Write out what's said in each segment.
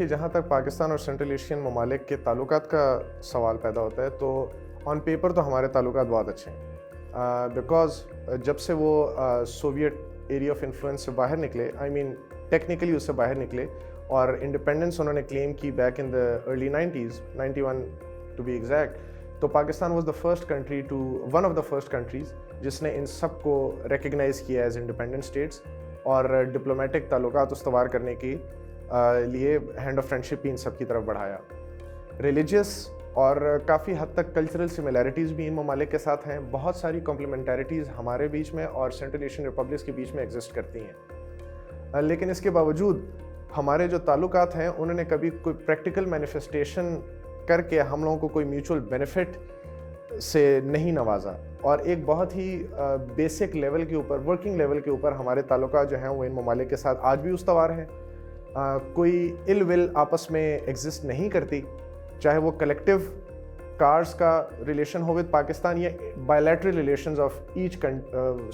دیکھیے جہاں تک پاکستان اور سینٹرل ایشین ممالک کے تعلقات کا سوال پیدا ہوتا ہے تو آن پیپر تو ہمارے تعلقات بہت اچھے ہیں بیکاز جب سے وہ سوویٹ ایریا آف انفلوئنس سے باہر نکلے ٹیکنیکلی اس سے باہر نکلے اور انڈیپینڈنس انہوں نے کلیم کی back in the early 91 to be exact, تو Pakistan was one of the first countries جس نے ان سب کو ریکگنائز کیا ایز انڈیپینڈنٹ اسٹیٹس اور ڈپلومیٹک تعلقات استوار کرنے کی لیے ہینڈ آف فرینڈشپ بھی ان سب کی طرف بڑھایا. ریلیجیس اور کافی حد تک کلچرل سملیرٹیز بھی ان ممالک کے ساتھ ہیں. بہت ساری کمپلیمنٹیریٹیز ہمارے بیچ میں اور سینٹرل ایشین ریپبلکس کے بیچ میں ایگزسٹ کرتی ہیں, لیکن اس کے باوجود ہمارے جو تعلقات ہیں انہوں نے کبھی کوئی پریکٹیکل مینیفیسٹیشن کر کے ہم لوگوں کو کوئی میوچول بینیفٹ سے نہیں نوازا, اور ایک بہت ہی بیسک لیول کے اوپر, ورکنگ لیول کے اوپر ہمارے تعلقات جو ہیں وہ ان ممالک کے ساتھ آج بھی استوار ہیں. کوئی ال ول آپس میں ایگزسٹ نہیں کرتی, چاہے وہ کلیکٹیو کارز کا ریلیشن ہو ود پاکستان یا bilateral relations of each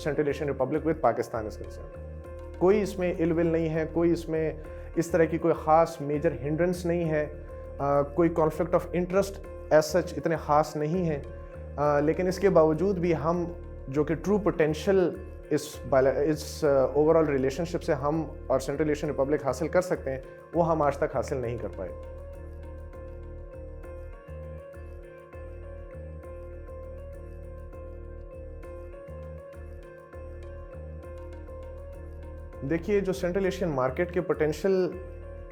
central Asian republic with Pakistan is concerned. کوئی اس میں ال ول نہیں ہے, کوئی اس میں اس طرح کی کوئی خاص میجر ہنڈرنس نہیں ہے, کوئی conflict of interest as such اتنے خاص نہیں ہیں. لیکن اس کے باوجود بھی ہم جو کہ ٹرو پوٹینشیل اس اوور آل ریلیشن شپ سے ہم اور سینٹرل ایشین ریپبلک حاصل کر سکتے ہیں, وہ ہم آج تک حاصل نہیں کر پائے. دیکھیے جو سینٹرل ایشین مارکیٹ کے پوٹینشیل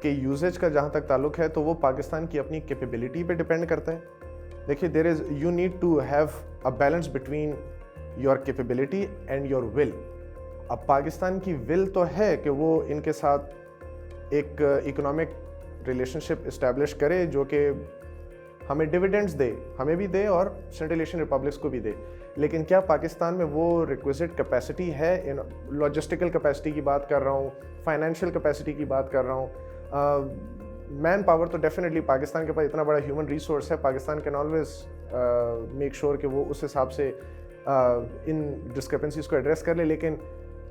کے یوزیج کا جہاں تک تعلق ہے تو وہ پاکستان کی اپنی کیپیبلٹی پہ ڈپینڈ کرتا ہے. دیکھیے you need to have a balance between your capability and your will. اب پاکستان کی ول تو ہے کہ وہ ان کے ساتھ ایک اکنامک ریلیشن شپ اسٹیبلش کرے جو کہ ہمیں ڈویڈنڈز دے, ہمیں بھی دے اور سینٹرل ایشین ریپبلکس کو بھی دے, لیکن کیا پاکستان میں وہ ریکویزٹ کیپیسٹی ہے؟ لاجسٹیکل کیپیسٹی کی بات کر رہا ہوں, فائنینشیل کیپیسٹی کی بات کر رہا ہوں. مین پاور تو ڈیفینیٹلی پاکستان کے پاس اتنا بڑا ہیومن ریسورس ہے, Pakistan can always make sure کہ وہ اس حساب سے ان ڈسکرپنسیز کو ایڈریس کر لے, لیکن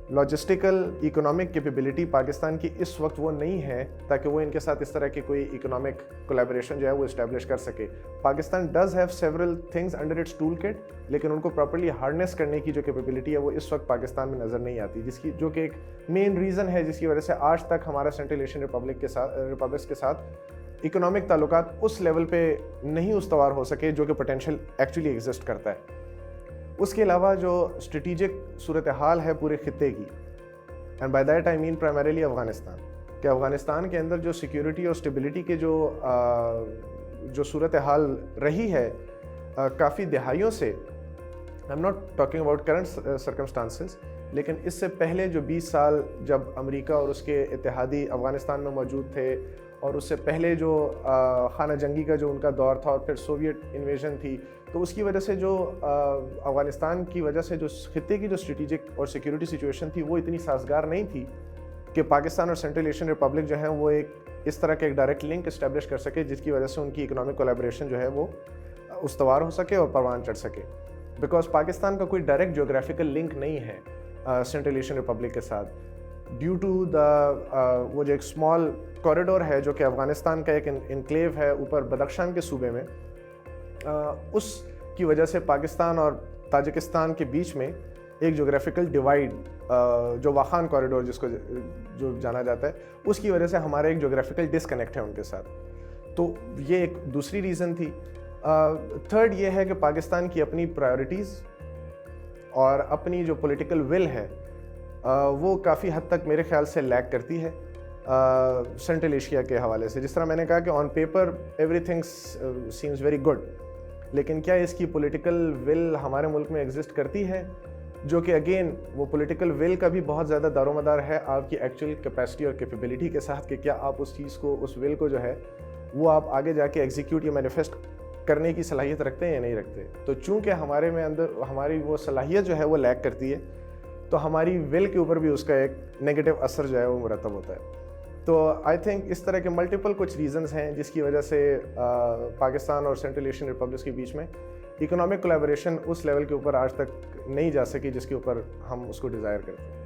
لاجسٹیکل اکنامک کیپیبلٹی پاکستان کی اس وقت وہ نہیں ہے تاکہ وہ ان کے ساتھ اس طرح کی کوئی اکنامک کولیبریشن جو ہے وہ اسٹیبلش کر سکے. Pakistan does have several things under its tool kit, لیکن ان کو پراپرلی ہارنیس کرنے کی جو کیپیبلٹی ہے وہ اس وقت پاکستان میں نظر نہیں آتی, جو کہ ایک مین ریزن ہے جس کی وجہ سے آج تک ہمارا سینٹرل ایشین ریپبلکس کے ساتھ اکنامک تعلقات اس لیول پہ نہیں استوار ہو سکے جو کہ پوٹینشیل ایکچولی ایگزسٹ کرتا ہے. اس کے علاوہ جو اسٹریٹجک صورتحال ہے پورے خطے کی, and by that I mean primarily Afghanistan, کہ افغانستان کے اندر جو سیکیورٹی اور اسٹیبلٹی کے جو صورتحال رہی ہے کافی دہائیوں سے, I am not talking about current circumstances, لیکن اس سے پہلے جو 20 سال جب امریکہ اور اس کے اتحادی افغانستان میں موجود تھے, اور اس سے پہلے جو خانہ جنگی کا جو ان کا دور تھا اور پھر سوویٹ انویژن تھی, تو اس کی وجہ سے جو افغانستان کی وجہ سے جو خطے کی جو اسٹریٹجک اور سیکیورٹی سچویشن تھی وہ اتنی سازگار نہیں تھی کہ پاکستان اور سینٹرل ایشین ریپبلک جو ہیں وہ ایک اس طرح کے ایک ڈائریکٹ لنک اسٹیبلش کر سکے جس کی وجہ سے ان کی اکنامک کولیبریشن جو ہے وہ استوار ہو سکے اور پروان چڑھ سکے. بیکاز پاکستان کا کوئی ڈائریکٹ جیوگرافیکل لنک نہیں ہے سینٹرل ایشین ریپبلک کے ساتھ, ڈیو ٹو وہ جو ایک اسمال کوریڈور ہے جو کہ افغانستان کا ایک انکلیو ہے اوپر بدخشان کے صوبے میں, اس کی وجہ سے پاکستان اور تاجکستان کے بیچ میں ایک جغرافیکل ڈیوائڈ جو واخان کوریڈور جس کو جو جانا جاتا ہے, اس کی وجہ سے ہمارا ایک جغرافیکل ڈسکنیکٹ ہے ان کے ساتھ. تو یہ ایک دوسری ریزن تھی. تھرڈ یہ ہے کہ پاکستان کی اپنی پرائیورٹیز اور اپنی جو پولیٹیکل ول ہے وہ کافی حد تک میرے خیال سے لیک کرتی ہے سینٹرل ایشیا کے حوالے سے. جس طرح میں نے کہا کہ on paper every thing seems very good, لیکن کیا اس کی پولیٹیکل ول ہمارے ملک میں ایگزسٹ کرتی ہے, جو کہ اگین وہ پولیٹیکل ول کا بھی بہت زیادہ دار و مدار ہے آپ کی ایکچوئل کیپیسٹی اور کیپیبلٹی کے ساتھ, کہ کیا آپ اس چیز کو, اس ول کو جو ہے وہ آپ آگے جا کے ایگزیکیوٹ یا مینیفیسٹ کرنے کی صلاحیت رکھتے ہیں یا نہیں رکھتے. تو چونکہ ہمارے میں اندر ہماری وہ صلاحیت جو ہے وہ لیک کرتی ہے, تو ہماری ول کے اوپر بھی اس کا ایک نیگیٹو اثر جو ہے وہ مرتب ہوتا ہے. تو آئی تھنک اس طرح کے ملٹیپل کچھ ریزنز ہیں جس کی وجہ سے پاکستان اور سینٹرل ایشین ریپبلکس کے بیچ میں اکنامک کولیبریشن اس لیول کے اوپر آج تک نہیں جا سکی جس کے اوپر ہم اس کو ڈیزائر کرتے ہیں.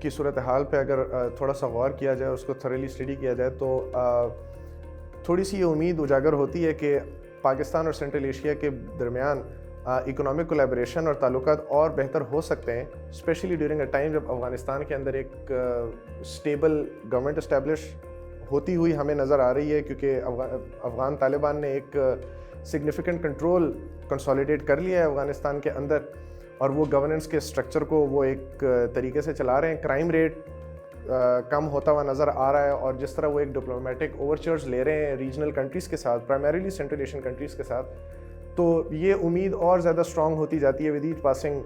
کی صورتحال پہ اگر تھوڑا سا غور کیا جائے, اس کو تھریلی اسٹڈی کیا جائے, تو تھوڑی سی یہ امید اجاگر ہوتی ہے کہ پاکستان اور سینٹرل ایشیا کے درمیان اکنامک کولیبریشن اور تعلقات اور بہتر ہو سکتے ہیں, اسپیشلی ڈیورنگ اے ٹائم جب افغانستان کے اندر ایک اسٹیبل گورنمنٹ اسٹیبلش ہوتی ہوئی ہمیں نظر آ رہی ہے, کیونکہ افغان طالبان نے ایک سگنیفیکنٹ کنٹرول کنسالیڈیٹ کر لیا ہے افغانستان کے اندر, اور وہ گورننس کے اسٹرکچر کو وہ ایک طریقے سے چلا رہے ہیں. کرائم ریٹ کم ہوتا ہوا نظر آ رہا ہے, اور جس طرح وہ ایک ڈپلومیٹک اوورچرز لے رہے ہیں ریجنل کنٹریز کے ساتھ, پرائمریلی سینٹرل ایشین کنٹریز کے ساتھ, تو یہ امید اور زیادہ اسٹرانگ ہوتی جاتی ہے ود ایچ پاسنگ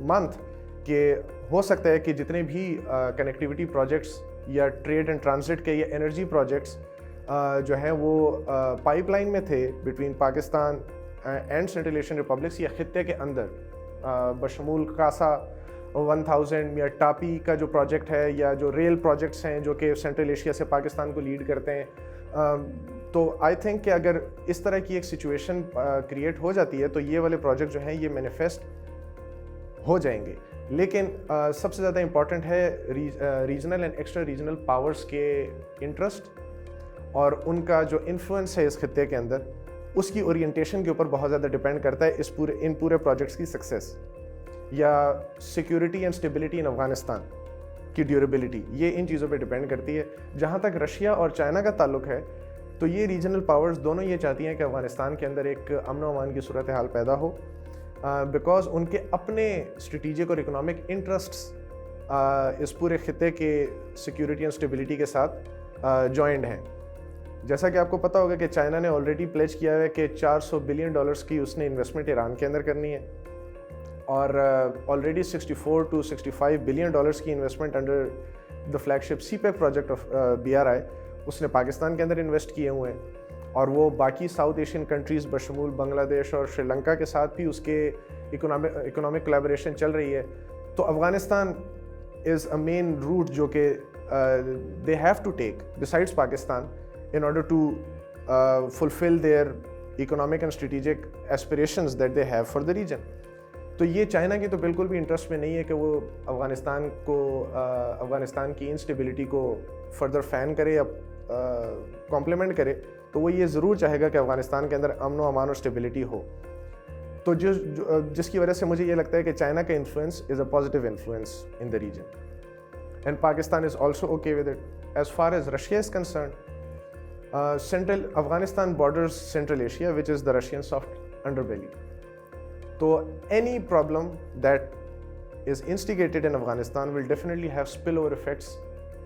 منتھ کہ ہو سکتا ہے کہ جتنے بھی کنیکٹیوٹی پروجیکٹس یا ٹریڈ اینڈ ٹرانزٹ کے یا انرجی پروجیکٹس جو ہیں وہ پائپ لائن میں تھے between Pakistan and central Asian republics یا خطے کے اندر, بشمول کاسا 1000 یا ٹاپی کا جو پروجیکٹ ہے, یا جو ریل پروجیکٹس ہیں جو کہ سینٹرل ایشیا سے پاکستان کو لیڈ کرتے ہیں, تو آئی تھنک کہ اگر اس طرح کی ایک سچویشن کریٹ ہو جاتی ہے تو یہ والے پروجیکٹ جو ہیں یہ مینیفیسٹ ہو جائیں گے. لیکن سب سے زیادہ امپورٹنٹ ہے regional and extra regional powers کے انٹرسٹ اور ان کا جو انفلوئنس ہے اس خطے کے اندر, اس کی اورینٹیشن کے اوپر بہت زیادہ ڈپینڈ کرتا ہے ان پورے پروجیکٹس کی سکسیس یا security and stability in Afghanistan کی ڈیوریبلٹی, یہ ان چیزوں پہ ڈپینڈ کرتی ہے. جہاں تک رشیا اور چائنا کا تعلق ہے تو یہ ریجنل پاورز دونوں یہ چاہتی ہیں کہ افغانستان کے اندر ایک امن و امان کی صورتحال پیدا ہو, بیکاز ان کے اپنے اسٹریٹجک اور اکنامک انٹرسٹس اس پورے خطے کے سیکیورٹی اینڈ اسٹیبلٹی کے ساتھ جوائنڈ ہیں. جیسا کہ آپ کو پتہ ہوگا کہ چائنا نے آلریڈی پلیج کیا ہے کہ $400 بلین کی اس نے انویسٹمنٹ ایران کے اندر کرنی ہے, اور آلریڈی $64 to $65 بلین کی investment under the flagship CPEC project of BRI اس نے پاکستان کے اندر انویسٹ کیے ہوئے ہیں, اور وہ باقی ساؤتھ ایشین کنٹریز بشمول بنگلہ دیش اور سری لنکا کے ساتھ بھی اس کے اکنامک کولیبریشن چل رہی ہے. تو افغانستان از اے مین روٹ جو کہ they have to take besides Pakistan in order to fulfill their economic and strategic aspirations that they have for the region. تو یہ چائنا کی تو بالکل بھی انٹرسٹ میں نہیں ہے کہ وہ افغانستان کی انسٹیبلٹی کو فردر فین کرے یا کمپلیمنٹ کرے, تو وہ یہ ضرور چاہے گا کہ افغانستان کے اندر امن و امان اور اسٹیبلٹی ہو. تو جس کی وجہ سے مجھے یہ لگتا ہے کہ چائنا کا influence is a positive influence in the region, and Pakistan is also okay with it. As far as Russia is concerned, Afghanistan borders Central Asia, which is the Russian soft underbelly. So any problem that is instigated in Afghanistan will definitely have spillover effects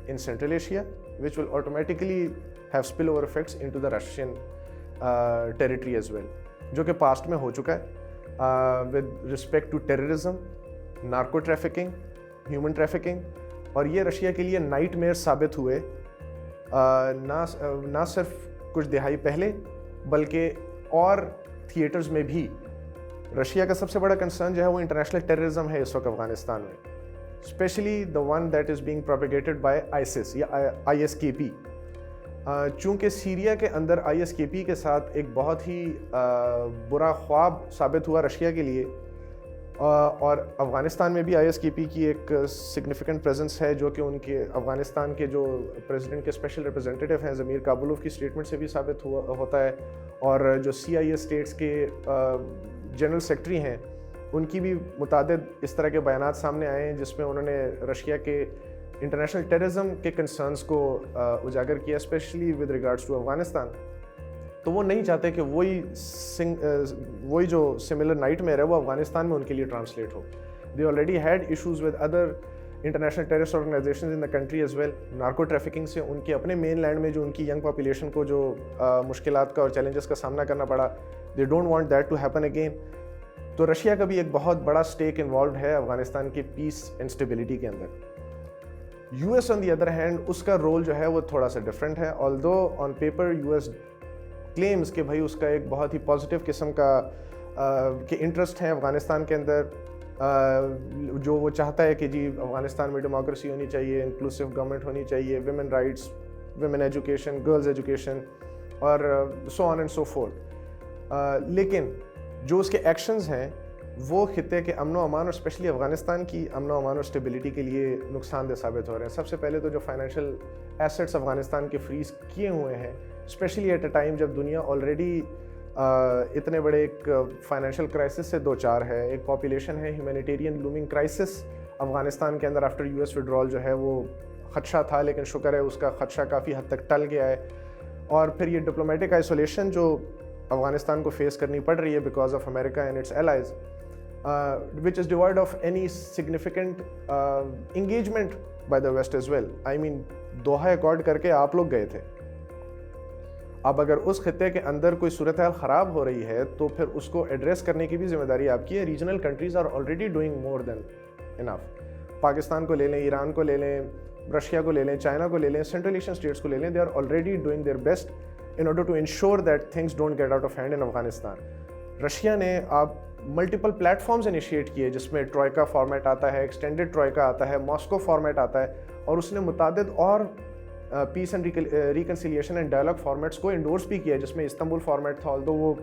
in Central Asia, which will automatically have spillover effects into the Russian territory as well, جو کہ past میں ہو چکا ہے with respect to terrorism, narco trafficking, human trafficking, اور یہ Russia کے لیے night mayor ثابت ہوئے نہ صرف کچھ دہائی پہلے بلکہ اور تھیٹرز میں بھی. رشیا کا سب سے بڑا کنسرن جو ہے وہ انٹرنیشنل ٹیررزم ہے اس وقت افغانستان میں, specially the one that is being propagated by ISIS یا ISKP. چونکہ سیریا کے اندر ISKP کے ساتھ ایک بہت ہی برا خواب ثابت ہوا رشیا کے لیے, اور افغانستان میں بھی ISKP کی ایک سگنیفیکنٹ پریزنس ہے, جو کہ ان کے افغانستان کے جو پریزیڈنٹ کے اسپیشل ریپرزینٹیٹیو ہیں ضمیر کابلوف کی اسٹیٹمنٹ سے بھی ثابت ہوتا ہے, اور جو CIA اسٹیٹس کے جنرل سیکرٹری ہیں ان کی بھی متعدد اس طرح کے بیانات سامنے آئے ہیں جس میں انہوں نے رشیا کے انٹرنیشنل ٹیررزم کے کنسرنس کو اجاگر کیا, especially with regards to Afghanistan. تو وہ نہیں چاہتے کہ وہی جو سملر نائٹ میئر ہے وہ افغانستان میں ان کے لیے ٹرانسلیٹ ہو. They already had issues with other international terrorist organizations in the country as well. Narco trafficking سے ان کے اپنے مین لینڈ میں جو ان کی ینگ پاپولیشن کو جو مشکلات کا اور چیلنجز کا سامنا کرنا پڑا, they don't want that to happen again. تو رشیا کا بھی ایک بہت بڑا اسٹیک انوالوڈ ہے افغانستان کی پیس اینڈ اسٹیبلٹی کے اندر. US on the other hand اس کا رول جو ہے وہ تھوڑا سا ڈفرینٹ ہے, although on paper US claims کہ بھائی اس کا ایک بہت ہی پازیٹیو قسم کا کہ انٹرسٹ ہے افغانستان کے اندر, جو وہ چاہتا ہے کہ جی افغانستان میں ڈیموکریسی ہونی چاہیے, انکلوسیو گورنمنٹ ہونی چاہیے, women rights, women education, girls education, اور سو آن اینڈ سو فورتھ. لیکن جو اس کے ایکشنز ہیں وہ خطے کے امن و امان اور اسپیشلی افغانستان کی امن و امان اور اسٹیبلٹی کے لیے نقصان دہ ثابت ہو رہے ہیں. سب سے پہلے تو جو فائنینشیل ایسٹس افغانستان کے فریز کیے ہوئے ہیں, اسپیشلی ایٹ اے ٹائم جب دنیا آلریڈی اتنے بڑے ایک فائنینشیل کرائسس سے دو چار ہے, ایک پاپولیشن ہے, ہیومینیٹیرین لومنگ کرائسس افغانستان کے اندر آفٹر یو ایس وڈرال جو ہے وہ خدشہ تھا, لیکن شکر ہے اس کا خدشہ کافی حد تک ٹل گیا ہے. اور پھر یہ ڈپلومیٹک آئسولیشن جو افغانستان کو فیس کرنی پڑ رہی ہے because of America and its allies, which is devoid of any significant engagement by the West as well. I mean, Doha accord کر کے آپ لوگ گئے تھے. اب اگر اس خطے کے اندر کوئی صورتحال خراب ہو رہی ہے تو پھر اس کو ایڈریس کرنے کی بھی ذمہ داری آپ کی ہے. Regional countries are already doing more than enough. Pakistan کو لے لیں, ایران کو لے لیں, رشیا کو لے لیں, چائنا کو لے لیں, سینٹرل ایشین اسٹیٹس کو لے لیں, they are already doing their best in order to ensure that things don't get out of hand in Afghanistan. Russia نے آپ ملٹیپل پلیٹ فارمز انیشیٹ کیے جس میں ٹروئکا فارمیٹ آتا ہے, ایکسٹینڈڈ ٹروئکا آتا ہے, ماسکو فارمیٹ آتا ہے, اور اس نے متعدد اور پیس and reconciliation and dialogue formats کو انڈورس بھی کیا جس میں استنبول فارمیٹ تھا, although وہ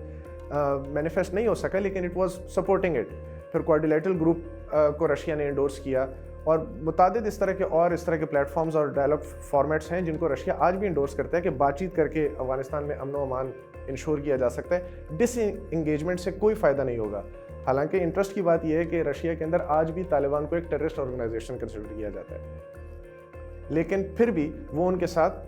مینیفیسٹ نہیں ہو سکا لیکن اٹ واز سپورٹنگ اٹ. پھر کوارڈیلیٹرل گروپ کو رشیا نے انڈورس کیا, اور متعدد اس طرح کے پلیٹ فارمز اور ڈائلاگ فارمیٹس ہیں جن کو رشیا آج بھی انڈورس کرتا ہے کہ بات چیت کر کے افغانستان میں امن و امان انشور کیا جا سکتا ہے. ڈس انگیجمنٹ سے کوئی فائدہ نہیں ہوگا. حالانکہ انٹرسٹ کی بات یہ ہے کہ رشیا کے اندر آج بھی طالبان کو ایک ٹیررسٹ آرگنائزیشن کنسیڈر کیا جاتا ہے, لیکن پھر بھی وہ ان کے ساتھ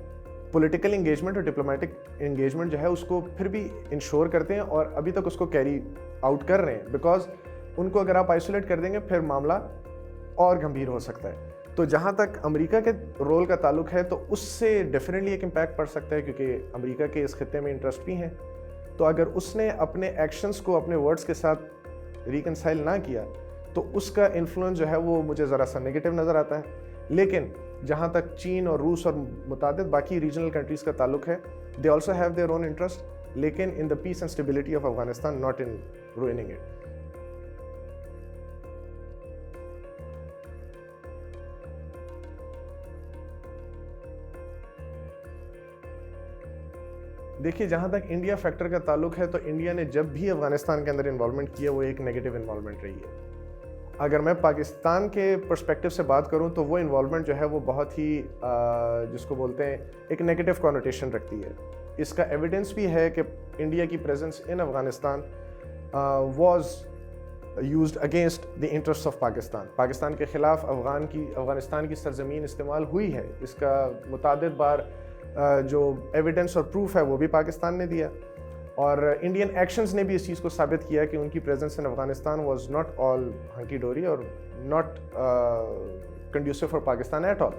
پولیٹیکل انگیجمنٹ اور ڈپلومیٹک انگیجمنٹ جو ہے اس کو پھر بھی انشور کرتے ہیں, اور ابھی تک اس کو کیری آؤٹ کر رہے ہیں, بیکاز ان کو اگر آپ آئسولیٹ کر دیں گے پھر معاملہ اور گمبھیر ہو سکتا ہے. تو جہاں تک امریکہ کے رول کا تعلق ہے تو اس سے ڈیفینیٹلی ایک امپیکٹ پڑ سکتا ہے, کیونکہ امریکہ کے اس خطے میں انٹرسٹ بھی ہیں. تو اگر اس نے اپنے ایکشنز کو اپنے ورڈز کے ساتھ ریکنسائل نہ کیا تو اس کا انفلوئنس جو ہے وہ مجھے ذرا سا نگیٹو نظر آتا ہے. لیکن جہاں تک چین اور روس اور متعدد باقی ریجنل کنٹریز کا تعلق ہے, they also have their own interest, لیکن in the peace and stability of Afghanistan, not in ruining it. دیکھیے, جہاں تک انڈیا فیکٹر کا تعلق ہے تو انڈیا نے جب بھی افغانستان کے اندر انوالومنٹ کیا وہ ایک نیگیٹو انوالومنٹ رہی ہے. اگر میں پاکستان کے پرسپیکٹو سے بات کروں تو وہ انوالومنٹ جو ہے وہ بہت ہی جس کو بولتے ہیں ایک نیگیٹو کونوٹیشن رکھتی ہے. اس کا ایویڈنس بھی ہے کہ انڈیا کی presence in Afghanistan was used against the interest of Pakistan. Pakistan کے خلاف افغانستان کی سرزمین استعمال ہوئی ہے. اس کا متعدد بار جو ایویڈنس اور پروف ہے وہ بھی پاکستان نے دیا, اور انڈین ایکشنز نے بھی اس چیز کو ثابت کیا کہ ان کی presence in Afghanistan was not all hunky dory اور not conducive for Pakistan at all.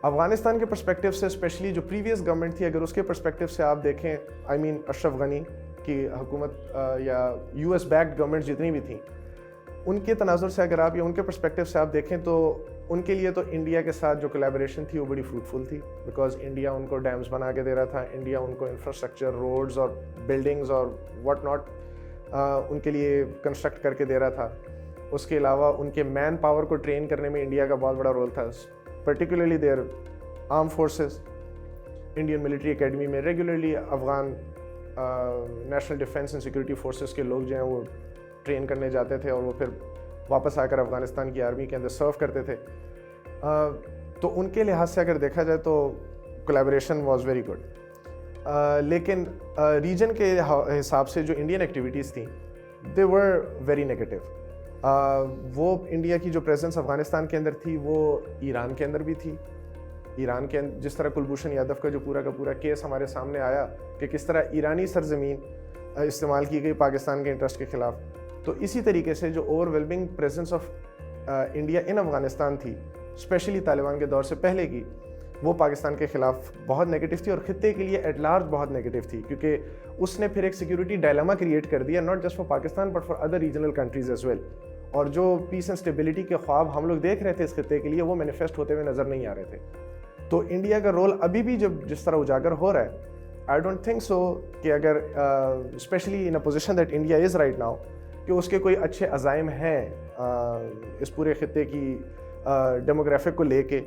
Afghanistan کے پرسپیکٹو سے اسپیشلی جو پریویس گورنمنٹ تھی, اگر اس کے پرسپیکٹو سے آپ دیکھیں, آئی مین اشرف غنی کی حکومت یا یو ایس بیکڈ گورنمنٹ جتنی بھی تھیں, ان کے تناظر سے اگر آپ یا ان کے پرسپیکٹو سے آپ دیکھیں تو ان کے لیے تو انڈیا کے ساتھ جو کولیبریشن تھی وہ بڑی فروٹفل تھی, بیکاز انڈیا ان کو ڈیمز بنا کے دے رہا تھا, انڈیا ان کو انفراسٹرکچر, روڈز اور بلڈنگز اور واٹ ناٹ ان کے لیے کنسٹرکٹ کر کے دے رہا تھا. اس کے علاوہ ان کے مین پاور کو ٹرین کرنے میں انڈیا کا بہت بڑا رول تھا, particularly their armed forces. Indian military academy میں regularly Afghan national defence and security forces کے لوگ جو ہیں وہ ٹرین کرنے جاتے تھے اور وہ پھر واپس آ کر افغانستان کی آرمی کے اندر سرو کرتے تھے. تو ان کے لحاظ سے اگر دیکھا جائے تو کولیبریشن واز ویری گڈ. لیکن ریجن کے حساب سے جو انڈین ایکٹیویٹیز تھیں دے ور ویری نیگیٹو. وہ انڈیا کی جو پریزنس افغانستان کے اندر تھی وہ ایران کے اندر بھی تھی. ایران کے اندر جس طرح کلبھوشن یادو کا جو پورا کیس ہمارے سامنے آیا کہ کس طرح ایرانی سرزمین استعمال کی گئی پاکستان کے انٹرسٹ کے خلاف, تو اسی طریقے سے جو overwhelming presence of India in Afghanistan تھی, اسپیشلی طالبان کے دور سے پہلے کی, وہ پاکستان کے خلاف بہت نیگیٹو تھی اور خطے کے لیے ایٹ لارج بہت نیگیٹو تھی, کیونکہ اس نے پھر ایک سیکورٹی ڈائلاما کریٹ کر دیا, not just for Pakistan but for other regional countries as well. اور جو پیس اینڈ اسٹیبلٹی کے خواب ہم لوگ دیکھ رہے تھے اس خطے کے لیے وہ مینیفیسٹ ہوتے ہوئے نظر نہیں آ رہے تھے. تو انڈیا کا رول ابھی بھی جس طرح اجاگر ہو رہا ہے, آئی ڈونٹ تھنک سو کہ اگر especially in a position that India is right now کہ اس کے کوئی اچھے عزائم ہیں اس پورے خطے کی ڈیموگرافک کو لے کے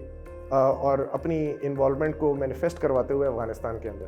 اور اپنی انوالومنٹ کو مینیفیسٹ کرواتے ہوئے افغانستان کے اندر.